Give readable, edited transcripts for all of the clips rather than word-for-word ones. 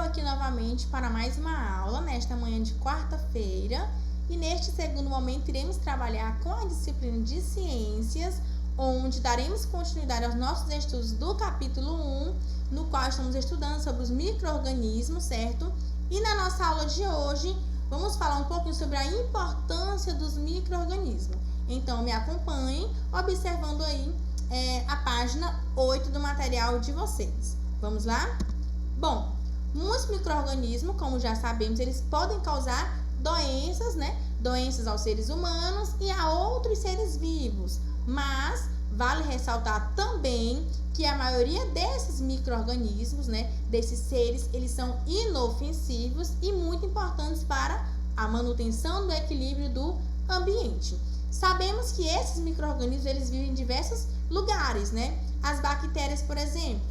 aqui novamente para mais uma aula nesta manhã de quarta-feira e neste segundo momento iremos trabalhar com a disciplina de ciências, onde daremos continuidade aos nossos estudos do capítulo 1, no qual estamos estudando sobre os micro-organismos, certo? E na nossa aula de hoje vamos falar um pouquinho sobre a importância dos micro-organismos. Então me acompanhem observando aí a página 8 do material de vocês. Vamos lá? Bom, muitos micro-organismos, como já sabemos, eles podem causar doenças, Doenças aos seres humanos e a outros seres vivos. Mas vale ressaltar também que a maioria desses micro-organismos, desses seres, eles são inofensivos e muito importantes para a manutenção do equilíbrio do ambiente. Sabemos que esses micro-organismos, eles vivem em diversos lugares, As bactérias, por exemplo,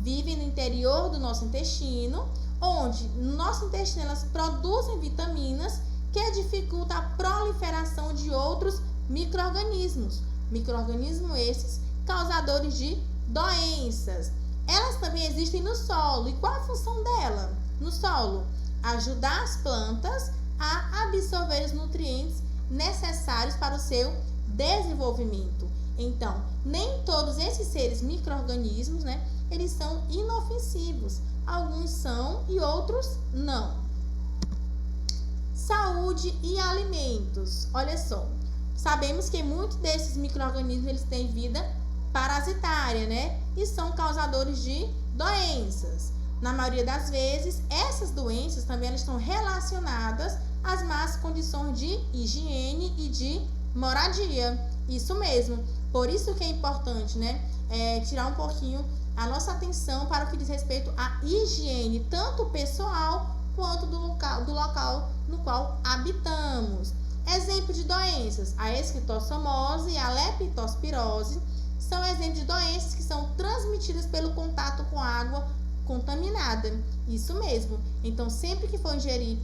vivem no interior do nosso intestino, onde no nosso intestino elas produzem vitaminas que dificultam a proliferação de outros micro-organismos. Micro-organismos esses causadores de doenças. Elas também existem no solo. E qual a função dela? No solo, ajudar as plantas a absorver os nutrientes necessários para o seu desenvolvimento. Então, nem todos esses seres micro-organismos, eles são inofensivos. Alguns são e outros não. Saúde e alimentos. Olha só, sabemos que muitos desses micro-organismos eles têm vida parasitária, E são causadores de doenças. Na maioria das vezes, essas doenças também elas estão relacionadas às más condições de higiene e de moradia. Isso mesmo. Por isso que é importante, tirar um pouquinho a nossa atenção para o que diz respeito à higiene, tanto pessoal quanto do local no qual habitamos. Exemplo de doenças: a esquistossomose e a leptospirose são exemplos de doenças que são transmitidas pelo contato com água contaminada. Isso mesmo. Então, sempre que for ingerir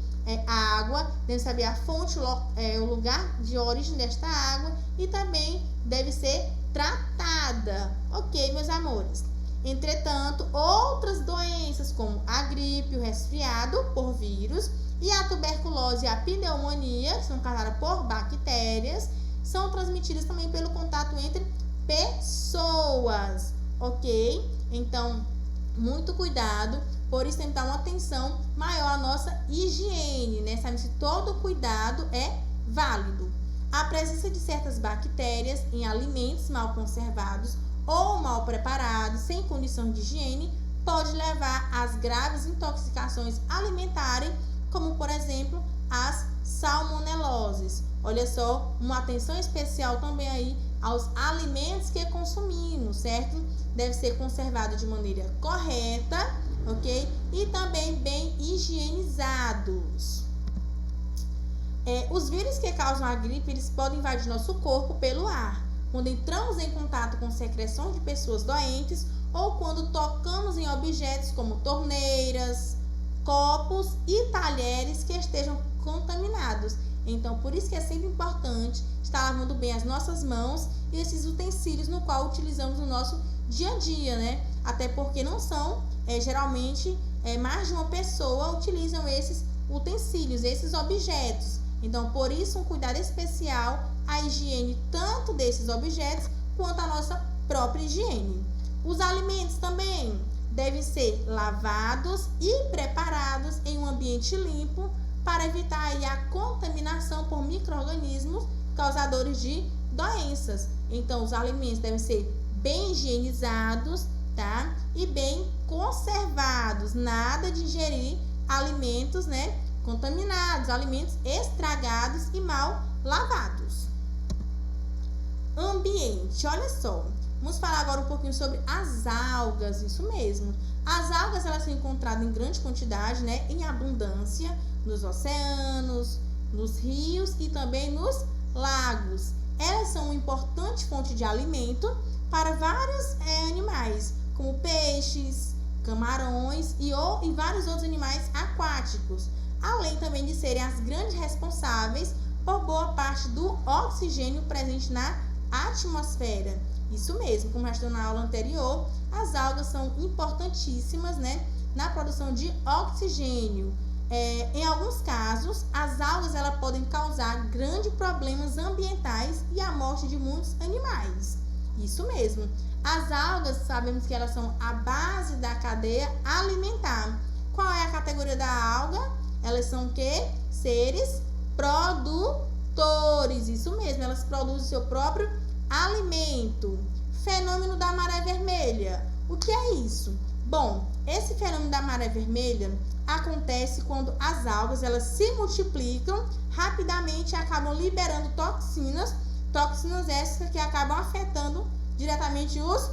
a água, deve saber a fonte, o lugar de origem desta água e também deve ser tratada. Ok, meus amores? Entretanto, outras doenças como a gripe, o resfriado por vírus e a tuberculose e a pneumonia, que são causadas por bactérias, são transmitidas também pelo contato entre pessoas, ok? Então, muito cuidado, por isso tem que dar uma atenção maior à nossa higiene, Sabe se todo cuidado é válido. A presença de certas bactérias em alimentos mal conservados ou mal preparados, sem condições de higiene, pode levar às graves intoxicações alimentares, como por exemplo as salmoneloses. Olha só, uma atenção especial também aí aos alimentos que consumimos, certo? Deve ser conservado de maneira correta, ok? E também bem higienizados. Os vírus que causam a gripe, eles podem invadir nosso corpo pelo ar, quando entramos em contato com secreções de pessoas doentes ou quando tocamos em objetos como torneiras, copos e talheres que estejam contaminados. Então, por isso que é sempre importante estar lavando bem as nossas mãos e esses utensílios no qual utilizamos no nosso dia a dia, Até porque não são, geralmente, mais de uma pessoa utilizam esses utensílios, esses objetos. Então, por isso, um cuidado especial à higiene tanto desses objetos quanto à nossa própria higiene. Os alimentos também devem ser lavados e preparados em um ambiente limpo para evitar aí a contaminação por micro-organismos causadores de doenças. Então, os alimentos devem ser bem higienizados, tá? E bem conservados. Nada de ingerir alimentos, contaminados, alimentos estragados e mal lavados. Ambiente, olha só. Vamos falar agora um pouquinho sobre as algas, isso mesmo. As algas, elas são encontradas em grande quantidade, em abundância, nos oceanos, nos rios e também nos lagos. Elas são uma importante fonte de alimento para vários animais, como peixes, camarões e vários outros animais aquáticos, além também de serem as grandes responsáveis por boa parte do oxigênio presente na atmosfera. Isso mesmo, como já estou na aula anterior, as algas são importantíssimas, né, na produção de oxigênio. Em alguns casos, as algas elas podem causar grandes problemas ambientais e a morte de muitos animais. Isso mesmo. As algas, sabemos que elas são a base da cadeia alimentar. Qual é a categoria da alga? Elas são o quê? Seres produtores. Isso mesmo, elas produzem seu próprio alimento. Fenômeno da maré vermelha. O que é isso? Bom, esse fenômeno da maré vermelha acontece quando as algas elas se multiplicam rapidamente e acabam liberando toxinas essas que acabam afetando diretamente os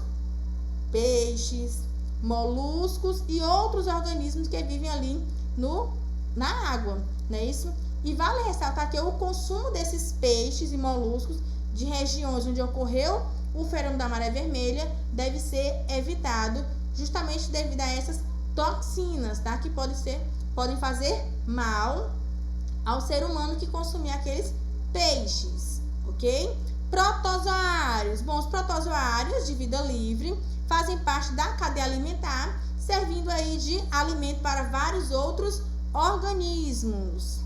peixes, moluscos e outros organismos que vivem ali na água, não é isso? E vale ressaltar que o consumo desses peixes e moluscos de regiões onde ocorreu o fenômeno da maré vermelha deve ser evitado justamente devido a essas toxinas, tá? Que podem fazer mal ao ser humano que consumir aqueles peixes, ok? Protozoários. Bom, os protozoários de vida livre fazem parte da cadeia alimentar, servindo aí de alimento para vários outros organismos.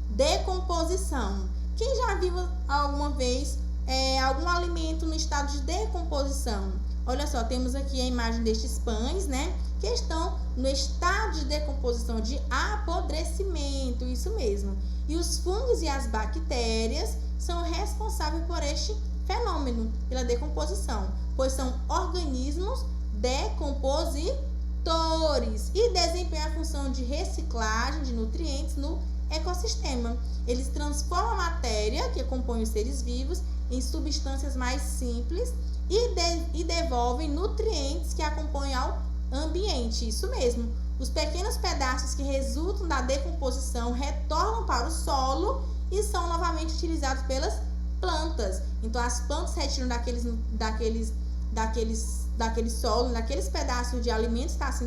Decomposição. Quem já viu alguma vez algum alimento no estado de decomposição? Olha só, temos aqui a imagem destes pães, né? Que estão no estado de decomposição, de apodrecimento, isso mesmo. E os fungos e as bactérias são responsáveis por este fenômeno, pela decomposição, pois são organismos decompositores e desempenham a função de reciclagem de nutrientes no ecossistema. Eles transformam a matéria que compõe os seres vivos em substâncias mais simples e devolvem nutrientes que a compõem ao ambiente. Isso mesmo. Os pequenos pedaços que resultam da decomposição retornam para o solo e são novamente utilizados pelas plantas. Então, as plantas retiram daquele solo, daqueles pedaços de alimentos que está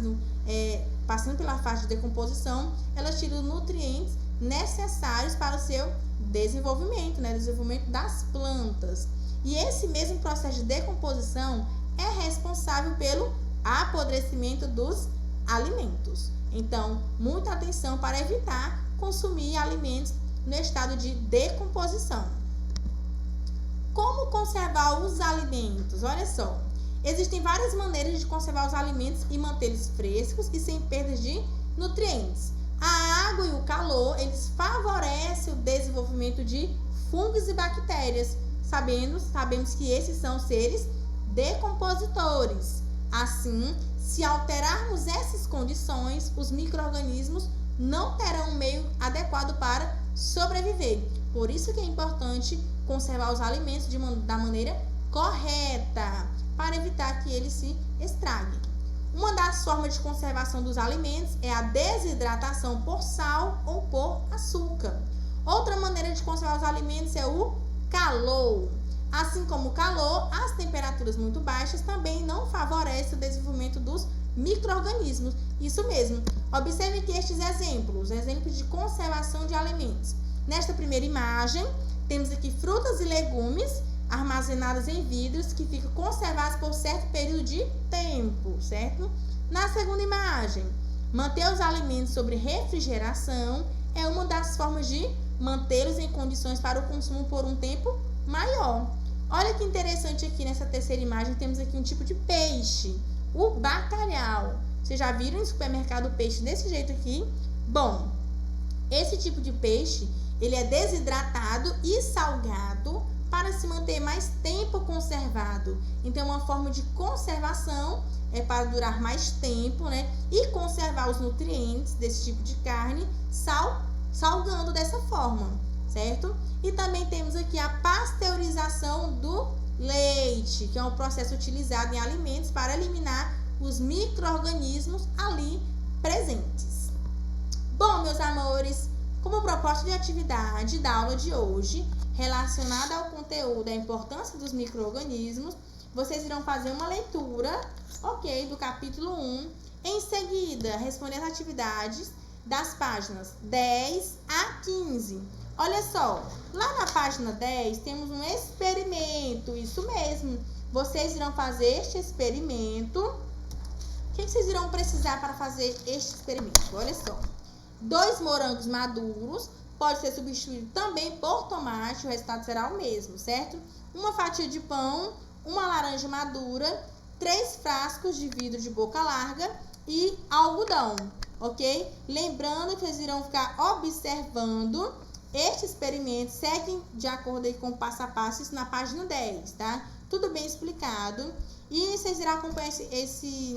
passando pela fase de decomposição, elas tiram nutrientes necessários para o seu desenvolvimento, né? Desenvolvimento das plantas. E esse mesmo processo de decomposição é responsável pelo apodrecimento dos alimentos. Então, muita atenção para evitar consumir alimentos no estado de decomposição. Como conservar os alimentos? Olha só, existem várias maneiras de conservar os alimentos e mantê-los frescos e sem perdas de nutrientes. A água e o calor, eles favorecem o desenvolvimento de fungos e bactérias. Sabemos que esses são seres decompositores. Assim, se alterarmos essas condições, os micro-organismos não terão um meio adequado para sobreviver. Por isso que é importante conservar os alimentos da maneira correta, para evitar que eles se estraguem. Uma das formas de conservação dos alimentos é a desidratação por sal ou por açúcar. Outra maneira de conservar os alimentos é o calor. Assim como o calor, as temperaturas muito baixas também não favorecem o desenvolvimento dos micro-organismos. Isso mesmo. Observe que estes exemplos de conservação de alimentos. Nesta primeira imagem, temos aqui frutas e legumes armazenados em vidros que ficam conservados por certo período de tempo, certo? Na segunda imagem, manter os alimentos sob refrigeração é uma das formas de mantê-los em condições para o consumo por um tempo maior. Olha que interessante aqui nessa terceira imagem, temos aqui um tipo de peixe, o bacalhau. Vocês já viram no supermercado o peixe desse jeito aqui? Bom, esse tipo de peixe, ele é desidratado e salgado para se manter mais tempo conservado. Então, uma forma de conservação é para durar mais tempo, né? E conservar os nutrientes desse tipo de carne, salgando dessa forma, certo? E também temos aqui a pasteurização do leite, que é um processo utilizado em alimentos para eliminar os micro-organismos ali presentes. Bom, meus amores, como proposta de atividade da aula de hoje, relacionada ao conteúdo da importância dos micro-organismos, vocês irão fazer uma leitura, do capítulo 1. Em seguida, responder as atividades das páginas 10 a 15. Olha só, lá na página 10 temos um experimento, isso mesmo. Vocês irão fazer este experimento. O que vocês irão precisar para fazer este experimento? Olha só, 2 morangos maduros, pode ser substituído também por tomate, o resultado será o mesmo, certo? Uma fatia de pão, uma laranja madura, 3 frascos de vidro de boca larga e algodão, ok? Lembrando que vocês irão ficar observando este experimento, seguem de acordo aí com o passo a passo, isso na página 10, tá? Tudo bem explicado. E vocês irão acompanhar esse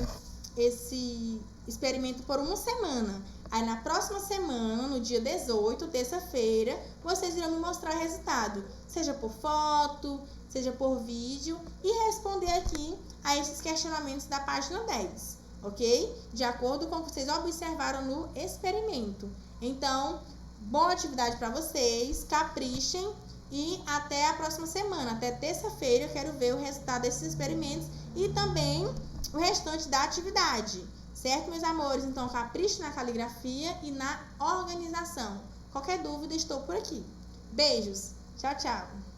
experimento por uma semana. Aí na próxima semana, no dia 18, terça-feira, vocês irão me mostrar o resultado, seja por foto, seja por vídeo, e responder aqui a esses questionamentos da página 10, ok? De acordo com o que vocês observaram no experimento. Então, boa atividade para vocês, caprichem e até a próxima semana, até terça-feira eu quero ver o resultado desses experimentos e também o restante da atividade, certo, meus amores? Então, capriche na caligrafia e na organização. Qualquer dúvida, estou por aqui. Beijos, tchau, tchau!